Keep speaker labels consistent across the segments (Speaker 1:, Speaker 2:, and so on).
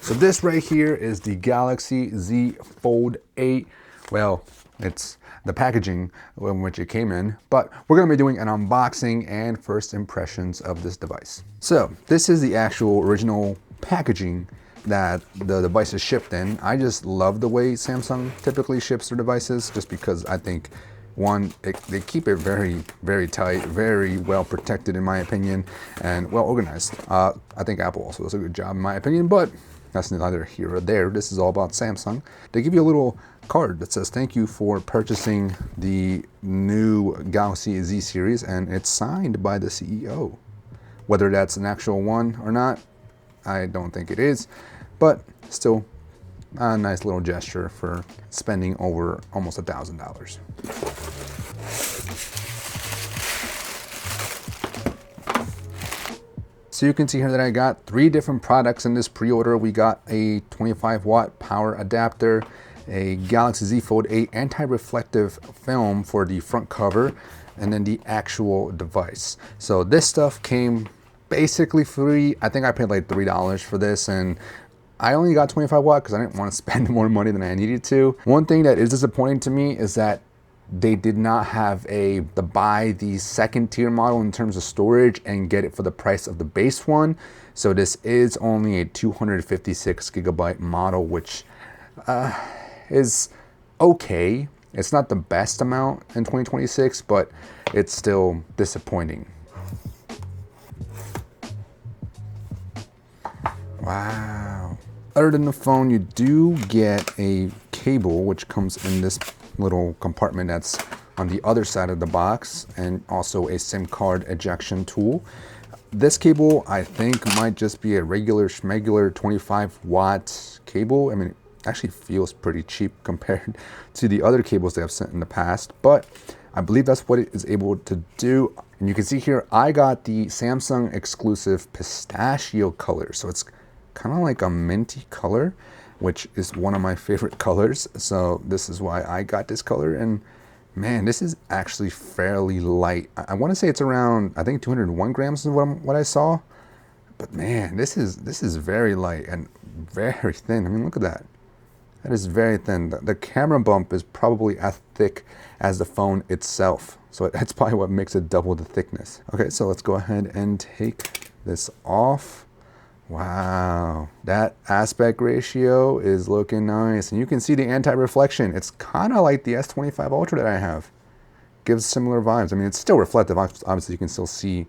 Speaker 1: So this right here is the Galaxy Z Fold 8. Well, it's the packaging in which it came in, but we're gonna be doing an unboxing and first impressions of this device. So this is the actual original packaging that the device is shipped in. I just love the way Samsung typically ships their devices, just because I think, one, they keep it very, very tight, very well protected in my opinion, and well organized. I think Apple also does a good job in my opinion, but that's neither here or there. This is all about Samsung. They give you a little card that says thank you for purchasing the new Galaxy Z series, and it's signed by the CEO. Whether that's an actual one or not, I don't think it is, but still a nice little gesture for spending over almost $1,000. So you can see here that I got 3 different products in this pre-order. We got a 25-watt power adapter, a Galaxy Z Fold 8 anti-reflective film for the front cover, and then the actual device. So this stuff came basically free. I think I paid like $3 for this, and I only got 25 watt because I didn't want to spend more money than I needed to. One thing that is disappointing to me is that they did not have the buy the second tier model in terms of storage and get it for the price of the base one. So this is only a 256 gigabyte model, which is okay. It's not the best amount in 2026, but it's still disappointing. Wow. Other than the phone, you do get a cable, which comes in this little compartment that's on the other side of the box, and also a SIM card ejection tool. This cable, I think, might just be a regular schmegular 25 watt cable. I mean, it actually feels pretty cheap compared to the other cables they have sent in the past, but I believe that's what it is able to do. And you can see here, I got the Samsung exclusive pistachio color. So it's kind of like a minty color, which is one of my favorite colors. So this is why I got this color. And man, this is actually fairly light. I want to say it's around, I think 201 grams is what I saw. But man, this is very light and very thin. I mean, look at that. That is very thin. The camera bump is probably as thick as the phone itself. So that's probably what makes it double the thickness. Okay, so let's go ahead and take this off. Wow, that aspect ratio is looking nice. And you can see the anti-reflection. It's kind of like the S25 Ultra that I have. Gives similar vibes. I mean, it's still reflective. Obviously, you can still see.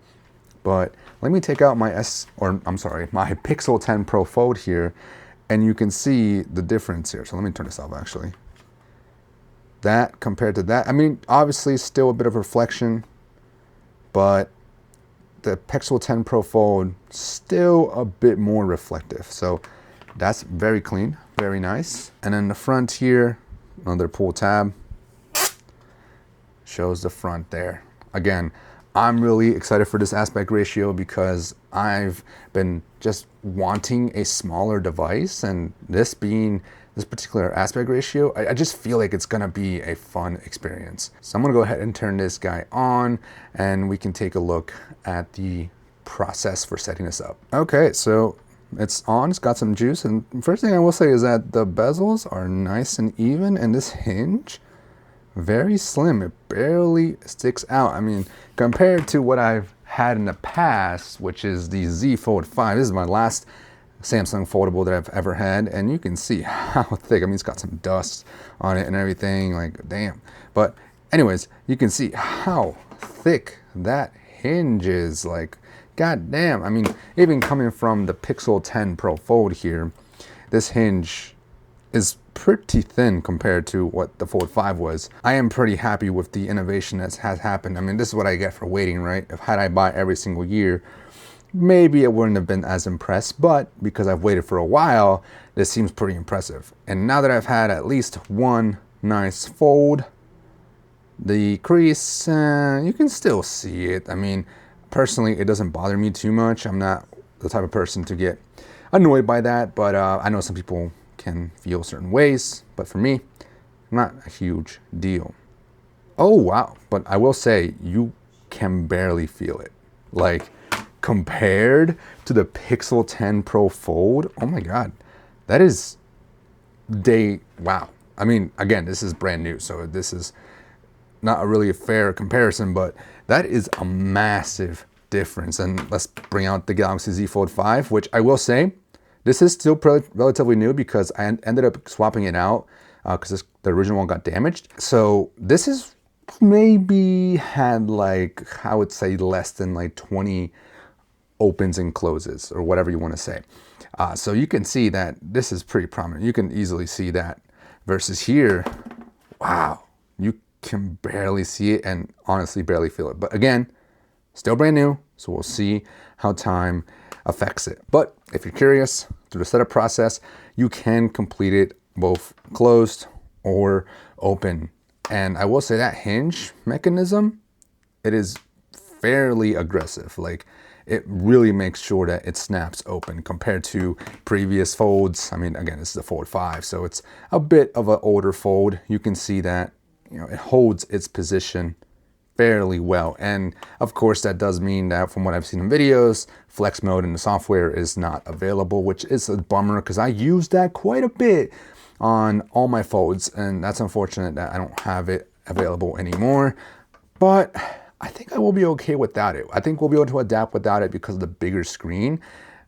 Speaker 1: But let me take out my my Pixel 10 Pro Fold here, and you can see the difference here. So let me turn this off actually. That compared to that, I mean, obviously still a bit of reflection, but the Pixel 10 Pro Fold still a bit more reflective. So that's very clean, very nice. And then the front here, another pull tab, shows the front there. Again, I'm really excited for this aspect ratio because I've been just wanting a smaller device, and this being this particular aspect ratio, I just feel like it's gonna be a fun experience. So I'm gonna go ahead and turn this guy on, and we can take a look at the process for setting this up. Okay, so it's on, it's got some juice, and first thing I will say is that the bezels are nice and even, and this hinge, very slim. It barely sticks out. I mean, compared to what I've had in the past, which is the Z Fold 5, this is my last Samsung foldable that I've ever had, and you can see how thick. I mean, it's got some dust on it and everything, like damn. But anyways, you can see how thick that hinge is, like god damn. I mean, even coming from the Pixel 10 Pro Fold here, this hinge is pretty thin compared to what the Fold 5 was. I am pretty happy with the innovation that has happened. I mean, this is what I get for waiting, right? If had I buy every single year, maybe it wouldn't have been as impressed, but because I've waited for a while, this seems pretty impressive. And now that I've had at least one nice fold, the crease, you can still see it. I mean, personally, it doesn't bother me too much. I'm not the type of person to get annoyed by that, but I know some people can feel certain ways, but for me, not a huge deal. Oh wow, but I will say you can barely feel it. Like, compared to the Pixel 10 Pro Fold, oh my God, Wow. I mean, again, this is brand new, so this is not really a fair comparison, but that is a massive difference. And let's bring out the Galaxy Z Fold 5, which I will say, this is still relatively new because I ended up swapping it out because the original one got damaged. So this is maybe had like, I would say less than like 20 opens and closes or whatever you want to say. So you can see that this is pretty prominent. You can easily see that versus here, wow, you can barely see it and honestly barely feel it. But again, still brand new, so we'll see how time affects it. But if you're curious, through the setup process, you can complete it both closed or open. And I will say that hinge mechanism, it is fairly aggressive. Like, it really makes sure that it snaps open compared to previous folds. I mean, again, this is a Fold 5, so it's a bit of an older fold. You can see that, you know, it holds its position fairly well. And of course, that does mean that from what I've seen in videos, flex mode in the software is not available, which is a bummer because I use that quite a bit on all my folds, and that's unfortunate that I don't have it available anymore. But I think I will be okay without it. I think we'll be able to adapt without it because of the bigger screen.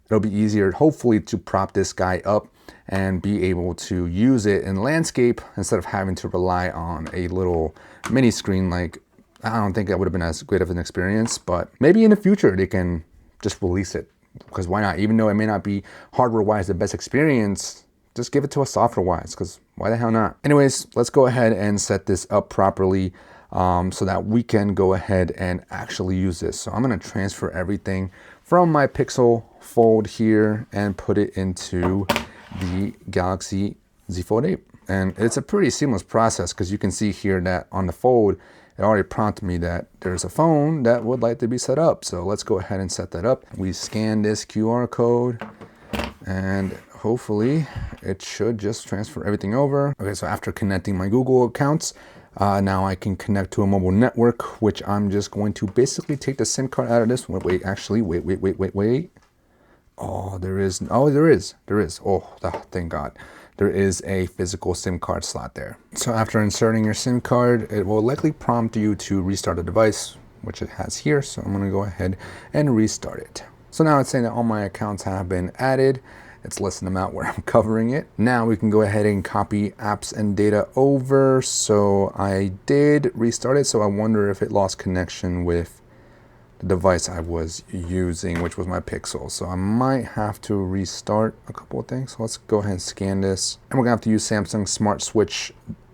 Speaker 1: It'll be easier, hopefully, to prop this guy up and be able to use it in landscape instead of having to rely on a little mini screen. Like, I don't think that would have been as great of an experience, but maybe in the future they can just release it, because why not? Even though it may not be hardware-wise the best experience, just give it to us software-wise, because why the hell not? Anyways, let's go ahead and set this up properly so that we can go ahead and actually use this. So I'm gonna transfer everything from my Pixel Fold here and put it into the Galaxy Z Fold 8. And it's a pretty seamless process because you can see here that on the Fold, it already prompted me that there's a phone that would like to be set up. So let's go ahead and set that up. We scan this QR code and hopefully it should just transfer everything over. Okay, so after connecting my Google accounts, now I can connect to a mobile network, which I'm just going to basically take the SIM card out of this. Wait. Oh, there is. Oh, thank God. There is a physical SIM card slot there. So after inserting your SIM card, it will likely prompt you to restart the device, which it has here. So I'm gonna go ahead and restart it. So now it's saying that all my accounts have been added. It's listing them out where I'm covering it. Now we can go ahead and copy apps and data over. So I did restart it. So I wonder if it lost connection with the device I was using, which was my Pixel. So I might have to restart a couple of things. So let's go ahead and scan this. And we're gonna have to use Samsung Smart Switch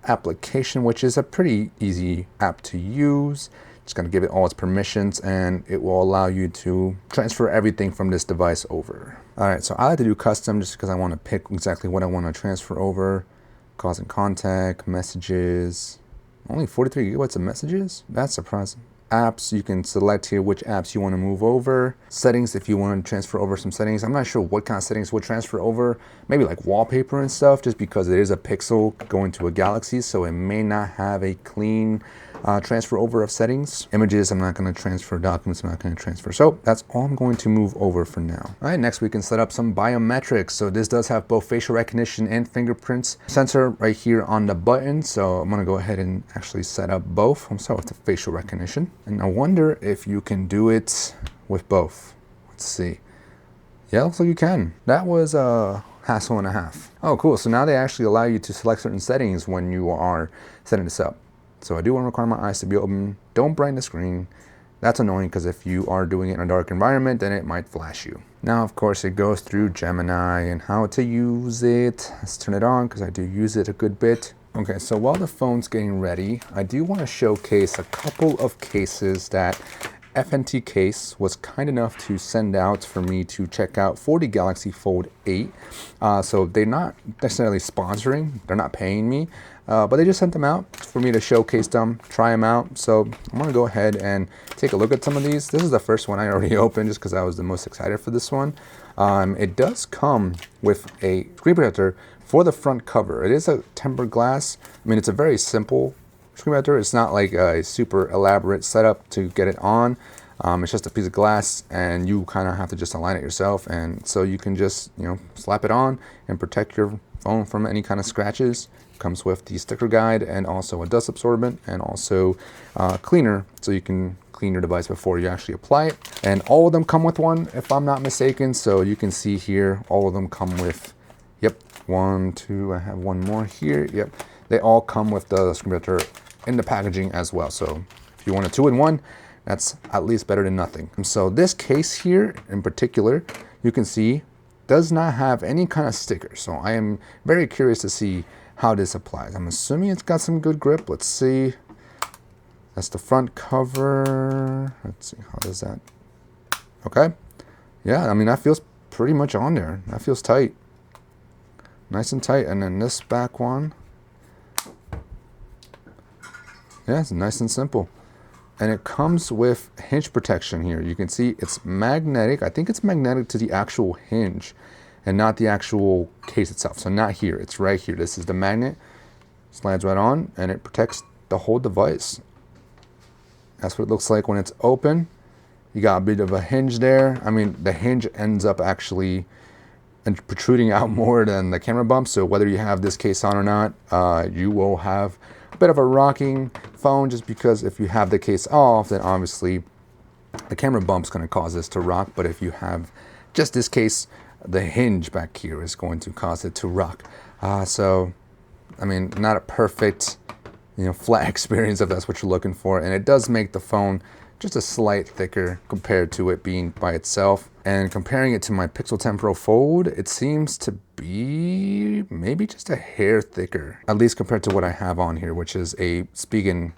Speaker 1: application, which is a pretty easy app to use. Just gonna give it all its permissions and it will allow you to transfer everything from this device over. All right, so I like to do custom just because I want to pick exactly what I want to transfer over. Calls and contact, messages, only 43 gigabytes of messages? That's surprising. Apps, you can select here which apps you want to move over. Settings, if you want to transfer over some settings. I'm not sure what kind of settings would transfer over. Maybe like wallpaper and stuff, just because it is a Pixel going to a Galaxy, so it may not have a clean transfer over of settings. Images, I'm not going to transfer. Documents, I'm not going to transfer. So that's all I'm going to move over for now. All right, next we can set up some biometrics. So this does have both facial recognition and fingerprints sensor right here on the button. So I'm going to go ahead and actually set up both. I'm start with the facial recognition. And I wonder if you can do it with both. Let's see. Yeah, looks like you can. That was a hassle and a half. Oh, cool. So now they actually allow you to select certain settings when you are setting this up. So I do want to require my eyes to be open. Don't brighten the screen. That's annoying because if you are doing it in a dark environment, then it might flash you. Now, of course, it goes through Gemini and how to use it. Let's turn it on because I do use it a good bit. Okay, so while the phone's getting ready, I do want to showcase a couple of cases that FNTCase was kind enough to send out for me to check out for the Galaxy Fold 8. So they're not necessarily sponsoring, they're not paying me, but they just sent them out for me to showcase them, try them out. So I'm gonna go ahead and take a look at some of these. This is the first one I already opened just because I was the most excited for this one. It does come with a screen protector for the front cover. It is a tempered glass. I mean, it's a very simple screen protector. It's not like a super elaborate setup to get it on. It's just a piece of glass, and you kind of have to just align it yourself, and so you can just, you know, slap it on and protect your phone from any kind of scratches. Comes with the sticker guide and also a dust absorbent and also cleaner, so you can clean your device before you actually apply it. And all of them come with one, if I'm not mistaken. So you can see here, all of them come with, yep, 1, 2, I have one more here. Yep, they all come with the screen protector in the packaging as well. So if you want a 2-in-1, that's at least better than nothing. And so this case here in particular, you can see does not have any kind of sticker. So I am very curious to see how this applies. I'm assuming it's got some good grip. Let's see. That's the front cover. Let's see, how does that? Okay. Yeah, I mean, that feels pretty much on there. That feels tight. Nice and tight. And then this back one. Yeah, it's nice and simple. And it comes with hinge protection here. You can see it's magnetic. I think it's magnetic to the actual hinge and not the actual case itself. So not here, it's right here. This is the magnet, slides right on, and it protects the whole device. That's what it looks like when it's open. You got a bit of a hinge there. I mean, the hinge ends up actually protruding out more than the camera bump. So whether you have this case on or not, you will have a bit of a rocking phone, just because if you have the case off, then obviously the camera bump's gonna cause this to rock. But if you have just this case, the hinge back here is going to cause it to rock. So, I mean, not a perfect, you know, flat experience if that's what you're looking for. And it does make the phone just a slight thicker compared to it being by itself. And comparing it to my Pixel 10 Pro Fold, it seems to be maybe just a hair thicker, at least compared to what I have on here, which is a Spigen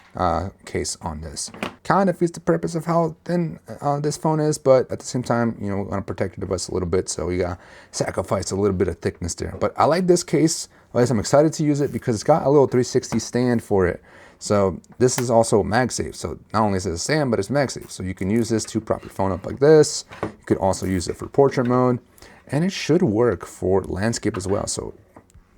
Speaker 1: case on this. Kind of fits the purpose of how thin this phone is, but at the same time, you know, we want to protect your device a little bit, so you got to sacrifice a little bit of thickness there. But I like this case. At least I'm excited to use it because it's got a little 360 stand for it. So this is also MagSafe. So not only is it a stand, but it's MagSafe. So you can use this to prop your phone up like this. You could also use it for portrait mode, and it should work for landscape as well. So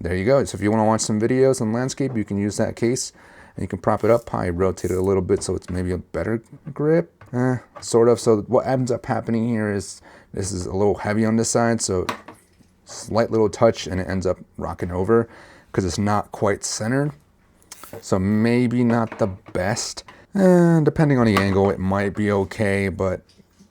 Speaker 1: there you go. So if you want to watch some videos on landscape, you can use that case, and you can prop it up, probably rotate it a little bit so it's maybe a better grip, sort of. So what ends up happening here is this is a little heavy on this side, so slight little touch and it ends up rocking over because it's not quite centered. So maybe not the best. Depending on the angle, it might be okay, but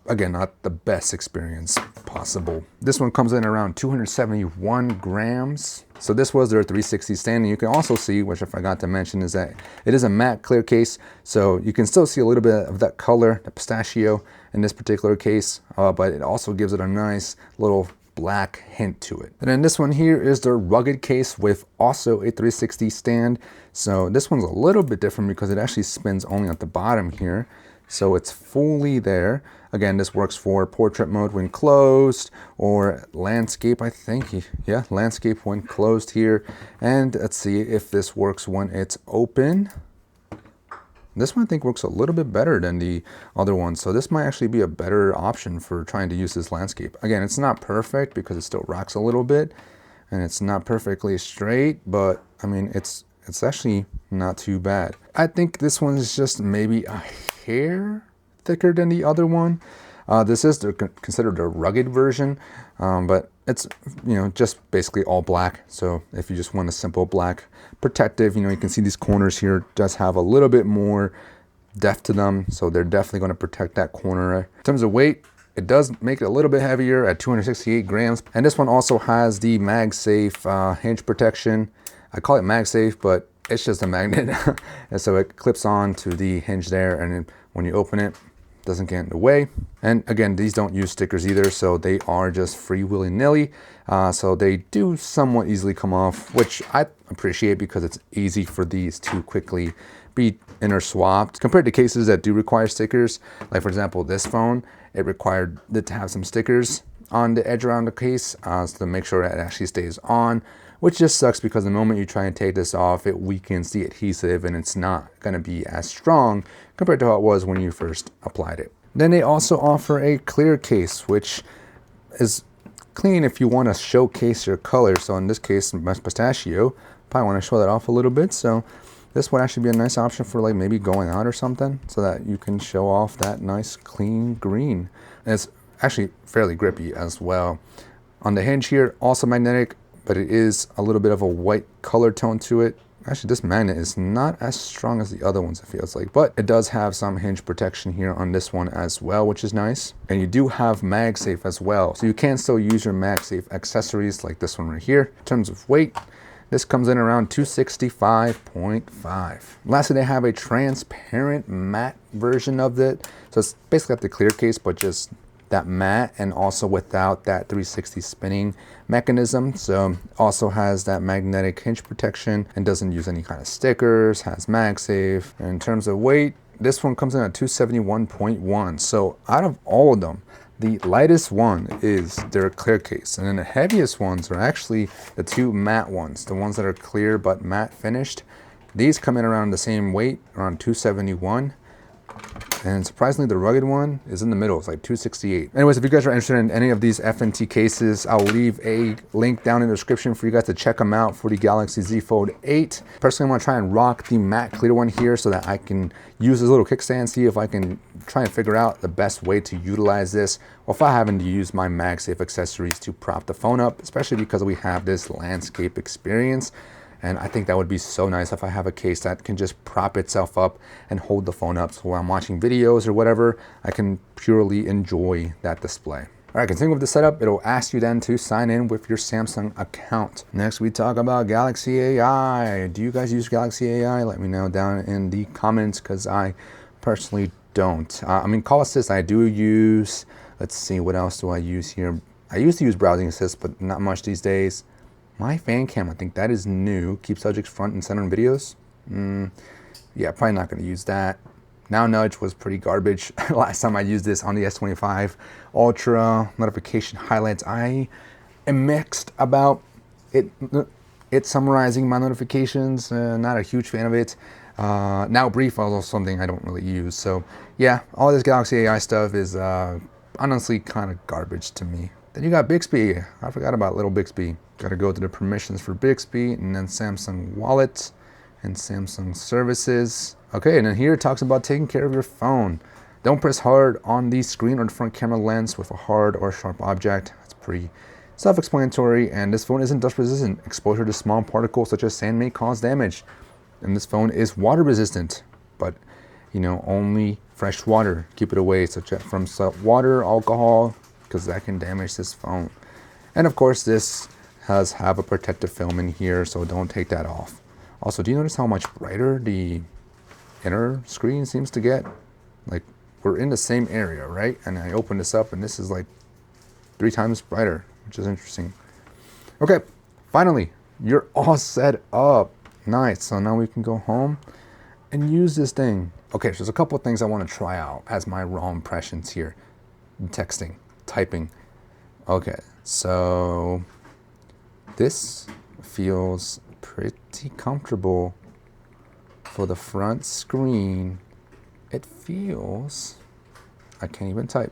Speaker 1: again, not the best experience possible. This one comes in around 271 grams. So this was their 360 stand. And you can also see, which I forgot to mention, is that it is a matte clear case. So you can still see a little bit of that color, the pistachio in this particular case, but it also gives it a nice little black hint to it. And then this one here is the rugged case with also a 360 stand. So this one's a little bit different because it actually spins only at the bottom here. So it's fully there. Again, this works for portrait mode when closed, or landscape, I think. Yeah, landscape when closed here. And let's see if this works when it's open. This one I think works a little bit better than the other one. So this might actually be a better option for trying to use this landscape. Again, it's not perfect because it still rocks a little bit and it's not perfectly straight, but I mean, it's actually not too bad. I think this one is just maybe a hair thicker than the other one. This is considered a rugged version, but it's, you know, just basically all black. So if you just want a simple black protective, you know, you can see these corners here does have a little bit more depth to them. So they're definitely going to protect that corner. In terms of weight, it does make it a little bit heavier at 268 grams. And this one also has the MagSafe hinge protection. I call it MagSafe, but it's just a magnet. And so it clips on to the hinge there. And then when you open it, doesn't get in the way. And again, these don't use stickers either, so they are just free willy-nilly. So they do somewhat easily come off, which I appreciate because it's easy for these to quickly be inner swapped compared to cases that do require stickers. Like for example, this phone, it required it to have some stickers on the edge around the case so to make sure that it actually stays on, which just sucks because the moment you try and take this off, it weakens the adhesive and it's not gonna be as strong compared to how it was when you first applied it. Then they also offer a clear case, which is clean if you want to showcase your color. So in this case, my pistachio, probably want to show that off a little bit. So This would actually be a nice option for like maybe going out or something, so that you can show off that nice clean green. And it's actually fairly grippy as well. On the hinge here, also magnetic, but it is a little bit of a white color tone to it. Actually, this magnet is not as strong as the other ones, it feels like, but it does have some hinge protection here on this one as well, which is nice. And you do have MagSafe as well, so you can still use your MagSafe accessories like this one right here. In terms of weight, this comes in around 265.5. Lastly, they have a transparent matte version of it. So it's basically like the clear case, but just that matte and also without that 360 spinning mechanism. So also has that magnetic hinge protection and doesn't use any kind of stickers, has MagSafe. And in terms of weight, this one comes in at 271.1. So out of all of them, the lightest one is their clear case, and then the heaviest ones are actually the two matte ones, the ones that are clear but matte finished. These come in around the same weight, around 271. And surprisingly, the rugged one is in the middle. It's like 268. Anyways, if you guys are interested in any of these FNT cases, I'll leave a link down in the description for you guys to check them out for the Galaxy Z Fold 8. Personally, I want to try and rock the matte clear one here so that I can use this little kickstand, see if I can try and figure out the best way to utilize this, or if I happen to use my MagSafe accessories to prop the phone up, especially because we have this landscape experience. And I think that would be so nice if I have a case that can just prop itself up and hold the phone up. So while I'm watching videos or whatever, I can purely enjoy that display. All right, continuing with the setup, it'll ask you then to sign in with your Samsung account. Next, we talk about Galaxy AI. Do you guys use Galaxy AI? Let me know down in the comments, because I personally don't. I mean, Call Assist I do use. Let's see, what else do I use here? I used to use Browsing Assist, but not much these days. My fan cam, I think that is new. Keep subjects front and center in videos. Yeah, probably not going to use that. Now Nudge was pretty garbage. Last time I used this on the S25 Ultra. Notification highlights, I am mixed about it summarizing my notifications. Not a huge fan of it. Now Brief is also something I don't really use. So yeah, all this Galaxy AI stuff is honestly kind of garbage to me. Then you got Bixby. I forgot about little Bixby. Got to go to the permissions for Bixby, and then Samsung Wallet and Samsung Services. Okay, and then here it talks about taking care of your phone. Don't press hard on the screen or the front camera lens with a hard or sharp object. That's pretty self-explanatory, and this phone isn't dust resistant. Exposure to small particles such as sand may cause damage. And this phone is water resistant, but you know, only fresh water. Keep it away from salt water, alcohol, because that can damage this phone. And of course, this have a protective film in here, so don't take that off. Also, do you notice how much brighter the inner screen seems to get? Like, we're in the same area, right? And I open this up and this is like 3 times brighter, which is interesting. Okay, finally, you're all set up. Nice, so now we can go home and use this thing. Okay, so there's a couple of things I want to try out as my raw impressions here. Texting, typing. Okay, so this feels pretty comfortable for the front screen. It feels, I can't even type.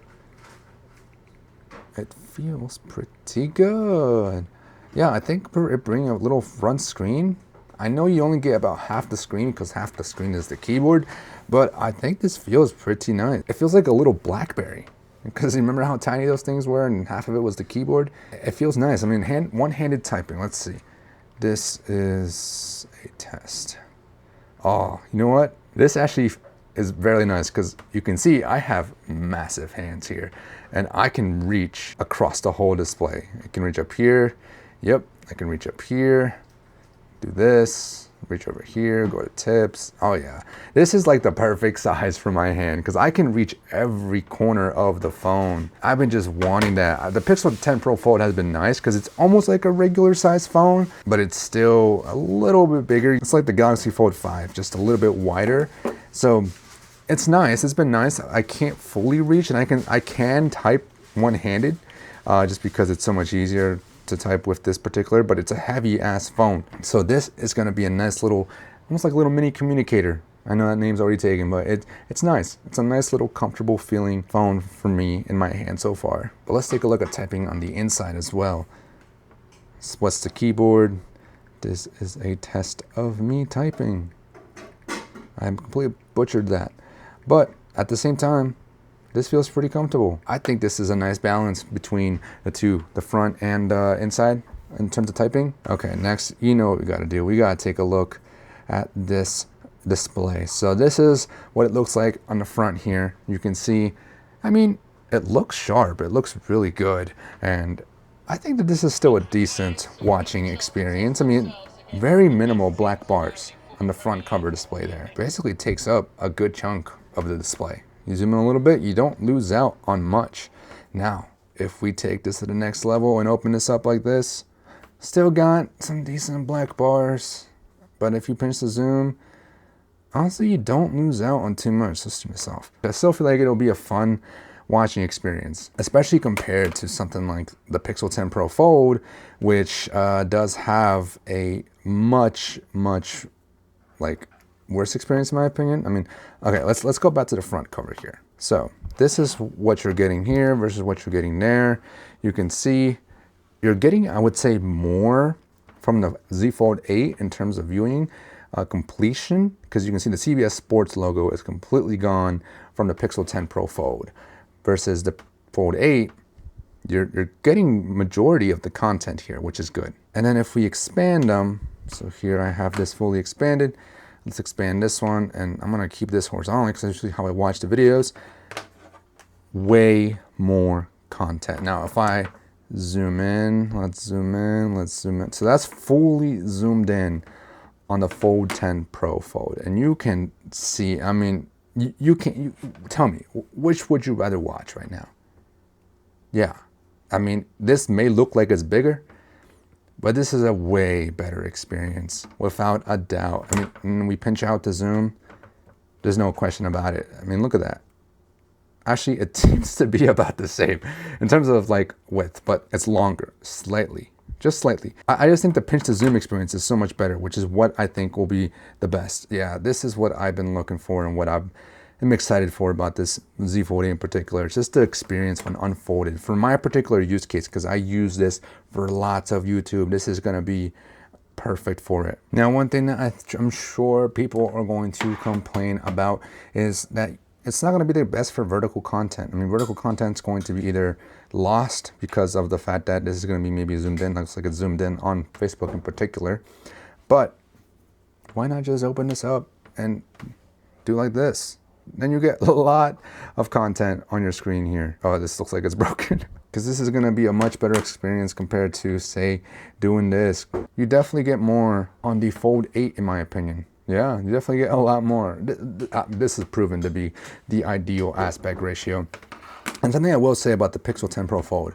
Speaker 1: It feels pretty good. Yeah, I think it bringing a little front screen. I know you only get about half the screen because half the screen is the keyboard, but I think this feels pretty nice. It feels like a little BlackBerry. Because you remember how tiny those things were and half of it was the keyboard? It feels nice. I mean, one-handed typing. Let's see. This is a test. Oh, you know what? This actually is very nice because you can see I have massive hands here and I can reach across the whole display. I can reach up here. Yep, I can reach up here. Do this. Reach over here, go to tips. Oh yeah, this is like the perfect size for my hand because I can reach every corner of the phone. I've been just wanting that. The Pixel 10 Pro Fold has been nice because it's almost like a regular size phone, but it's still a little bit bigger. It's like the Galaxy Fold 5, just a little bit wider. So it's nice, it's been nice. I can't fully reach and I can type one-handed just because it's so much easier to type with this particular, but it's a heavy ass phone. So this is going to be a nice little, almost like a little mini communicator. I know that name's already taken, but it's nice. It's a nice little comfortable feeling phone for me in my hand so far. But let's take a look at typing on the inside as well. What's the keyboard? This is a test of me typing. I completely butchered that. But at the same time, this feels pretty comfortable. I think this is a nice balance between the two, the front and inside in terms of typing. Okay, next, you know what we gotta do. We gotta take a look at this display. So this is what it looks like on the front here. You can see, I mean, it looks sharp. It looks really good. And I think that this is still a decent watching experience. I mean, very minimal black bars on the front cover display there. Basically takes up a good chunk of the display. You zoom in a little bit, you don't lose out on much. Now, if we take this to the next level and open this up like this, still got some decent black bars. But if you pinch the zoom, honestly, you don't lose out on too much. Let's turn this off. I still feel like it'll be a fun watching experience, especially compared to something like the Pixel 10 Pro Fold, which does have a much like worse experience in my opinion. I mean, okay, let's go back to the front cover here. So this is what you're getting here versus what you're getting there. You can see you're getting, I would say, more from the Z Fold 8 in terms of viewing completion, because you can see the CBS Sports logo is completely gone from the Pixel 10 Pro Fold versus the Fold 8. You're getting majority of the content here, which is good. And then if we expand them, so here I have this fully expanded. Let's expand this one, and I'm gonna keep this horizontal because that's usually how I watch the videos. Way more content. Now, if I zoom in, let's zoom in, let's zoom in. So that's fully zoomed in on the Fold 10 Pro Fold. And you can see, I mean, you tell me, which would you rather watch right now? Yeah, I mean, this may look like it's bigger, but this is a way better experience, without a doubt. I mean, when we pinch out the zoom, there's no question about it. I mean, look at that. Actually, it seems to be about the same in terms of like width, but it's longer, slightly, just slightly. I just think the pinch to zoom experience is so much better, which is what I think will be the best. Yeah, this is what I've been looking for and what I'm excited for about this Z Fold 8 in particular. It's just the experience when unfolded. For my particular use case, because I use this for lots of YouTube, this is gonna be perfect for it. Now, one thing that I'm sure people are going to complain about is that it's not going to be the best for vertical content. I mean, vertical content is going to be either lost because of the fact that this is going to be maybe zoomed in, looks like it's zoomed in on Facebook in particular. But why not just open this up and do like this? Then you get a lot of content on your screen here. Oh, this looks like it's broken. Because this is going to be a much better experience compared to, say, doing this. You definitely get more on the Fold 8, in my opinion. Yeah, you definitely get a lot more. This is proven to be the ideal aspect ratio. And something I will say about the Pixel 10 Pro Fold,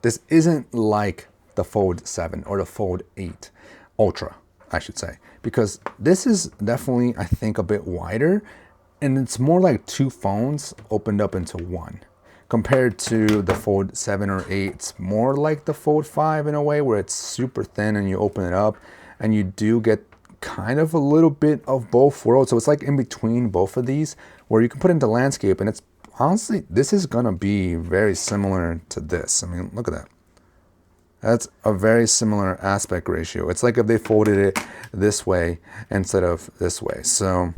Speaker 1: this isn't like the Fold 7 or the Fold 8 Ultra, I should say. Because this is definitely, I think, a bit wider. And it's more like two phones opened up into one. Compared to the Fold 7 or 8, it's more like the Fold 5 in a way, where it's super thin and you open it up and you do get kind of a little bit of both worlds. So it's like in between both of these, where you can put into landscape, and it's honestly, this is gonna be very similar to this. I mean, look at that. That's a very similar aspect ratio. It's like if they folded it this way instead of this way. So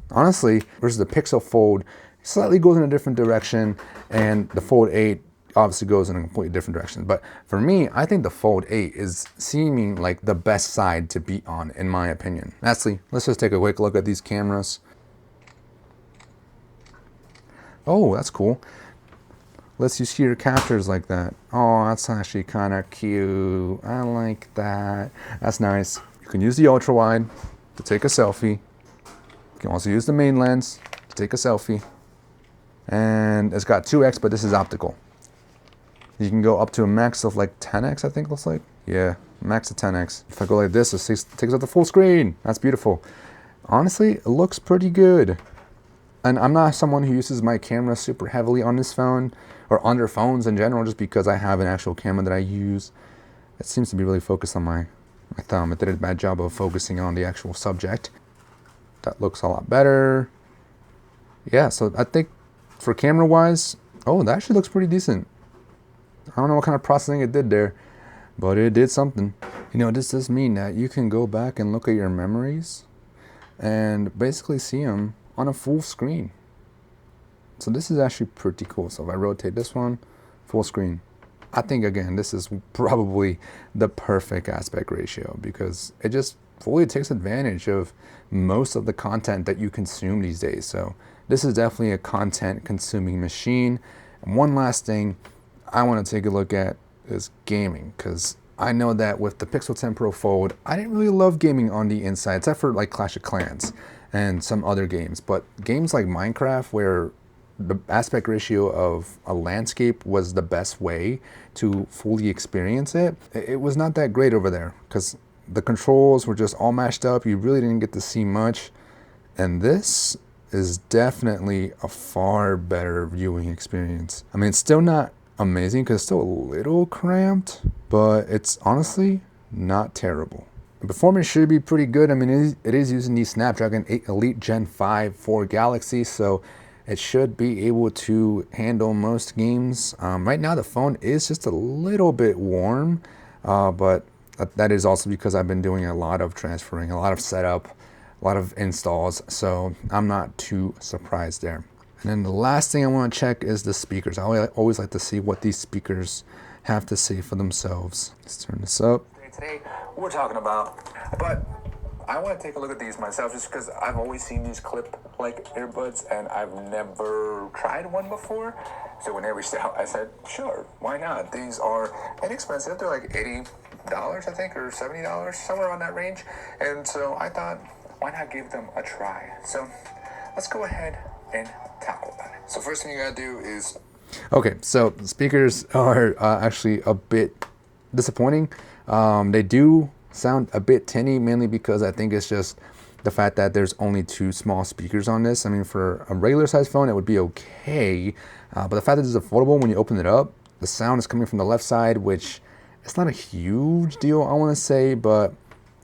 Speaker 1: honestly, versus the Pixel Fold, slightly goes in a different direction, and the Fold 8 obviously goes in a completely different direction. But for me, I think the Fold 8 is seeming like the best side to be on, in my opinion. Lastly, let's just take a quick look at these cameras. Oh, that's cool. Lets you see your captures like that. Oh, that's actually kind of cute. I like that. That's nice. You can use the ultra wide to take a selfie. You can also use the main lens to take a selfie. And it's got 2x, but this is optical. You can go up to a max of like 10x, I think it looks like. Yeah, max of 10x. If I go like this, it takes up the full screen. That's beautiful. Honestly, it looks pretty good. And I'm not someone who uses my camera super heavily on this phone, or on their phones in general, just because I have an actual camera that I use. It seems to be really focused on my thumb. It did a bad job of focusing on the actual subject. That looks a lot better. Yeah, so I think for camera-wise, oh, that actually looks pretty decent. I don't know what kind of processing it did there, but it did something. You know, this does mean that you can go back and look at your memories and basically see them on a full screen. So this is actually pretty cool. So if I rotate this one, full screen, I think again, this is probably the perfect aspect ratio because it just fully takes advantage of most of the content that you consume these days. So this is definitely a content consuming machine. And one last thing I want to take a look at is gaming, because I know that with the Pixel 10 Pro Fold, I didn't really love gaming on the inside, except for like Clash of Clans and some other games. But games like Minecraft, where the aspect ratio of a landscape was the best way to fully experience it, it was not that great over there because the controls were just all mashed up. You really didn't get to see much. And this is definitely a far better viewing experience. I mean, it's still not amazing because it's still a little cramped, but it's honestly not terrible. The performance should be pretty good. I mean, it is using the Snapdragon 8 Elite Gen 5 for Galaxy, so it should be able to handle most games. Right now the phone is just a little bit warm, but that is also because I've been doing a lot of transferring, a lot of setup, a lot of installs, so I'm not too surprised there. And then the last thing I want to check is the speakers. I always like to see what these speakers have to say for themselves. Let's turn this up.
Speaker 2: Today we're talking about, but I want to take a look at these myself just because I've always seen these clip-like earbuds and I've never tried one before. So when they reached out, I said, sure, why not? These are inexpensive. They're like $80, I think, or $70, somewhere around that range. And so I thought, why not give them a try? So let's go ahead and tackle that. So first thing you gotta do is...
Speaker 1: Okay, so the speakers are actually a bit disappointing. They do sound a bit tinny, mainly because I think it's just the fact that there's only two small speakers on this. I mean, for a regular size phone, it would be okay. But the fact that it's foldable, when you open it up, the sound is coming from the left side, which it's not a huge deal, I want to say. But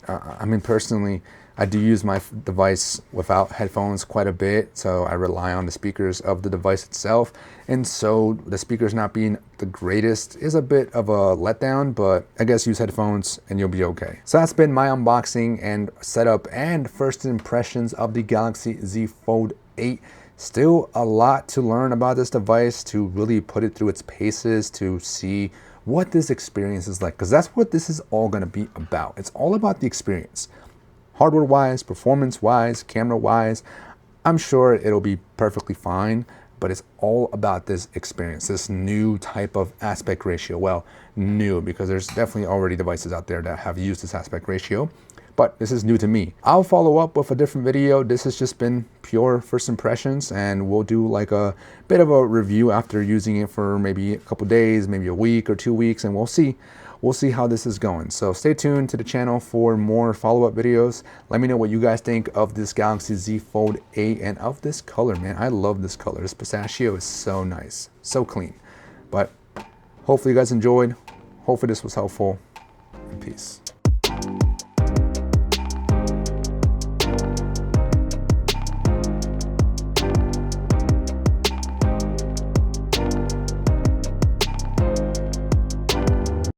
Speaker 1: I mean, personally, I do use my device without headphones quite a bit, so I rely on the speakers of the device itself. And so the speakers not being the greatest is a bit of a letdown, but I guess use headphones and you'll be okay. So that's been my unboxing and setup and first impressions of the Galaxy Z Fold 8. Still a lot to learn about this device, to really put it through its paces, to see what this experience is like, because that's what this is all going to be about. It's all about the experience. Hardware-wise, performance-wise, camera-wise, I'm sure it'll be perfectly fine, but it's all about this experience, this new type of aspect ratio. Well, new, because there's definitely already devices out there that have used this aspect ratio, but this is new to me. I'll follow up with a different video. This has just been pure first impressions, and we'll do like a bit of a review after using it for maybe a couple days, maybe a week or 2 weeks, and we'll see how this is going. So stay tuned to the channel for more follow-up videos. Let me know what you guys think of this Galaxy Z Fold 8 and of this color, man. I love this color. This pistachio is so nice, so clean. But hopefully you guys enjoyed. Hopefully this was helpful, and peace.